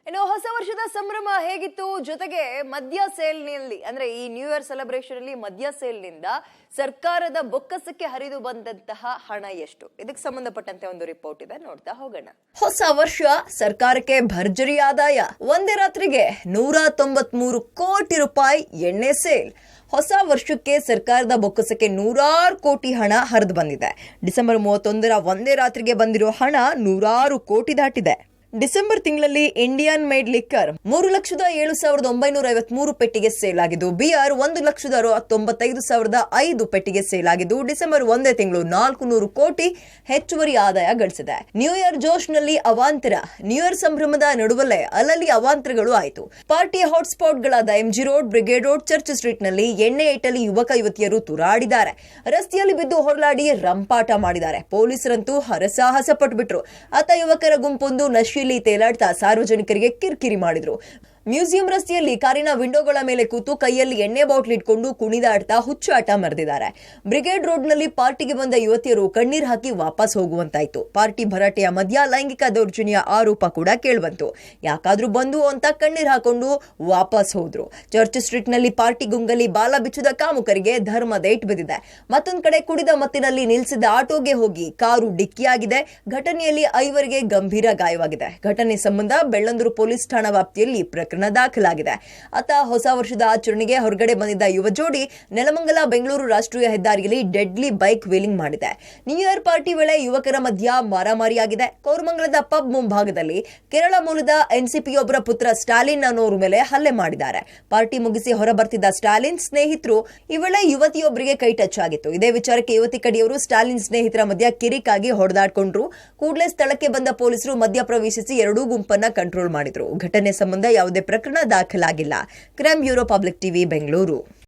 ಇನ್ನು ಹೊಸ ವರ್ಷದ ಸಂಭ್ರಮ ಹೇಗಿತ್ತು, ಜೊತೆಗೆ ಮದ್ಯ ಸೇಲ್ನಲ್ಲಿ ಅಂದ್ರೆ ಈ ನ್ಯೂ ಇಯರ್ ಸೆಲೆಬ್ರೇಷನ್ ಅಲ್ಲಿ ಮದ್ಯ ಸೇಲ್ನಿಂದ ಸರ್ಕಾರದ ಬೊಕ್ಕಸಕ್ಕೆ ಹರಿದು ಬಂದಂತಹ ಹಣ ಎಷ್ಟು, ಇದಕ್ಕೆ ಸಂಬಂಧಪಟ್ಟಂತೆ ಒಂದು ರಿಪೋರ್ಟ್ ಇದೆ, ನೋಡ್ತಾ ಹೋಗೋಣ. ಹೊಸ ವರ್ಷ ಸರ್ಕಾರಕ್ಕೆ ಭರ್ಜರಿ ಆದಾಯ. ಒಂದೇ ರಾತ್ರಿಗೆ 193 ಕೋಟಿ ರೂಪಾಯಿ ಎಣ್ಣೆ ಸೇಲ್. ಹೊಸ ವರ್ಷಕ್ಕೆ ಸರ್ಕಾರದ ಬೊಕ್ಕಸಕ್ಕೆ ನೂರಾರು ಕೋಟಿ ಹಣ ಹರಿದು ಬಂದಿದೆ. ಡಿಸೆಂಬರ್ 31ರ ಒಂದೇ ರಾತ್ರಿಗೆ ಬಂದಿರೋ ಹಣ 100 ಕೋಟಿ ದಾಟಿದೆ. ಡಿಸೆಂಬರ್ ತಿಂಗಳಲ್ಲಿ ಇಂಡಿಯನ್ ಮೇಡ್ ಲಿಕ್ಕರ್ 3,07,953 ಪೆಟ್ಟಿಗೆ ಸೇಲ್ ಆಗಿದ್ದು, ಬಿಯರ್ 1,95,500 ಪೆಟ್ಟಿಗೆ ಸೇಲ್ ಆಗಿದ್ದು, ಡಿಸೆಂಬರ್ ಒಂದೇ ತಿಂಗಳು 400 ಕೋಟಿ ಹೆಚ್ಚುವರಿ ಆದಾಯ ಗಳಿಸಿದೆ. ನ್ಯೂ ಇಯರ್ ಜೋಶ್ನಲ್ಲಿ ಅವಾಂತರ. ನ್ಯೂ ಇಯರ್ ಸಂಭ್ರಮದ ನಡುವಲ್ಲೇ ಅಲ್ಲಲ್ಲಿ ಅವಾಂತರಗಳು ಆಯಿತು. ಪಾರ್ಟಿ ಹಾಟ್ಸ್ಪಾಟ್ಗಳಾದ MG Road, Brigade Road, Church Street ನಲ್ಲಿ ಎಣ್ಣೆ ಏಟಲ್ಲಿ ಯುವಕ ಯುವತಿಯರು ತುರಾಡಿದ್ದಾರೆ. ರಸ್ತೆಯಲ್ಲಿ ಬಿದ್ದು ಹೊರಲಾಡಿ ರಂಪಾಟ ಮಾಡಿದ್ದಾರೆ. ಪೊಲೀಸರಂತೂ ಹರಸಾಹಸ ಪಟ್ಟುಬಿಟ್ರು. ಆತ ಯುವಕರ ಗುಂಪೊಂದು ನಶಿ ತೇಲಾಡ್ತಾ ಸಾರ್ವಜನಿಕರಿಗೆ ಕಿರಿಕಿರಿ ಮಾಡಿದ್ರು. ಮ್ಯೂಸಿಯಂ ರಸ್ತೆಯಲ್ಲಿ ಕಾರಿನ ವಿಂಡೋಗಳ ಮೇಲೆ ಕೂತು ಕೈಯಲ್ಲಿ ಎಣ್ಣೆ ಬಾಟ್ಲ್ ಇಟ್ಕೊಂಡು ಕುಣಿದಾಡ್ತಾ ಹುಚ್ಚಾಟ ಮೆರೆದಿದ್ದಾರೆ. ಬ್ರಿಗೇಡ್ ರೋಡ್ನಲ್ಲಿ ಪಾರ್ಟಿಗೆ ಬಂದ ಯುವತಿಯರು ಕಣ್ಣೀರ್ ಹಾಕಿ ವಾಪಸ್ ಹೋಗುವಂತಾಯ್ತು. ಪಾರ್ಟಿ ಭರಾಟೆಯ ಮಧ್ಯ ಲೈಂಗಿಕ ದೌರ್ಜನ್ಯ ಆರೋಪ ಕೂಡ ಕೇಳ್ಬಂತು. ಯಾಕಾದ್ರೂ ಬಂದು ಅಂತ ಕಣ್ಣೀರ್ ಹಾಕೊಂಡು ವಾಪಸ್ ಹೋದ್ರು. ಚರ್ಚ್ ಸ್ಟ್ರೀಟ್ ನಲ್ಲಿ ಪಾರ್ಟಿ ಗುಂಗಲ್ಲಿ ಬಾಲ ಬಿಚ್ಚಿದ ಕಾಮುಕರಿಗೆ ಧರ್ಮದ ಏಟ್ ಬಿದ್ದಿದೆ. ಮತ್ತೊಂದ್ ಕಡೆ ಕುಡಿದ ಮತ್ತಿನಲ್ಲಿ ನಿಲ್ಲಿಸಿದ ಆಟೋಗೆ ಹೋಗಿ ಕಾರು ಡಿಕ್ಕಿಯಾಗಿದೆ. ಘಟನೆಯಲ್ಲಿ 5 ಗಂಭೀರ ಗಾಯವಾಗಿದೆ. ಘಟನೆ ಸಂಬಂಧ ಬೆಳ್ಳಂದೂರು ಪೊಲೀಸ್ ಠಾಣಾ ವ್ಯಾಪ್ತಿಯಲ್ಲಿ ಪ್ರಕರಣ ದಾಖಲಾಗಿದೆ. ಆತ ಹೊಸ ವರ್ಷದ ಆಚರಣೆಗೆ ಹೊರಗಡೆ ಬಂದಿದ್ದ ಯುವ ಜೋಡಿ ನೆಲಮಂಗಲ ಬೆಂಗಳೂರು ರಾಷ್ಟ್ರೀಯ ಹೆದ್ದಾರಿಯಲ್ಲಿ ಡೆಡ್ಲಿ ಬೈಕ್ ವೀಲಿಂಗ್ ಮಾಡಿದೆ. ನ್ಯೂ ಇಯರ್ ಪಾರ್ಟಿ ವೇಳೆ ಯುವಕರ ಮಧ್ಯ ಮಾರಾಮಾರಿಯಾಗಿದೆ. ಕೋರಮಂಗಲದ ಪಬ್ ಮುಂಭಾಗದಲ್ಲಿ ಕೇರಳ ಮೂಲದ ಎನ್ಸಿಪಿಯೊಬ್ಬರ ಪುತ್ರ ಸ್ಟಾಲಿನ್ ಅನ್ನೋರ ಮೇಲೆ ಹಲ್ಲೆ ಮಾಡಿದ್ದಾರೆ. ಪಾರ್ಟಿ ಮುಗಿಸಿ ಹೊರಬರ್ತಿದ್ದ ಸ್ಟಾಲಿನ್ ಸ್ನೇಹಿತರು ಈ ವೇಳೆ ಯುವತಿಯೊಬ್ಬರಿಗೆ ಕೈ ಟಚ್ ಆಗಿತ್ತು. ಇದೇ ವಿಚಾರಕ್ಕೆ ಯುವತಿ ಕಡೆಯವರು ಸ್ಟಾಲಿನ್ ಸ್ನೇಹಿತರ ಮಧ್ಯ ಕಿರಿಕಾಗಿ ಹೊಡೆದಾಡ್ಕೊಂಡ್ರು. ಕೂಡಲೇ ಸ್ಥಳಕ್ಕೆ ಬಂದ ಪೊಲೀಸರು ಮಧ್ಯ ಪ್ರವೇಶಿಸಿ ಎರಡೂ ಗುಂಪನ್ನ ಕಂಟ್ರೋಲ್ ಮಾಡಿದ್ರು. ಘಟನೆ ಸಂಬಂಧ ಯಾವುದೇ ಪ್ರಕರಣ ದಾಖಲಾಗಿಲ್ಲ. Crime bureau, public TV, Bengaluru.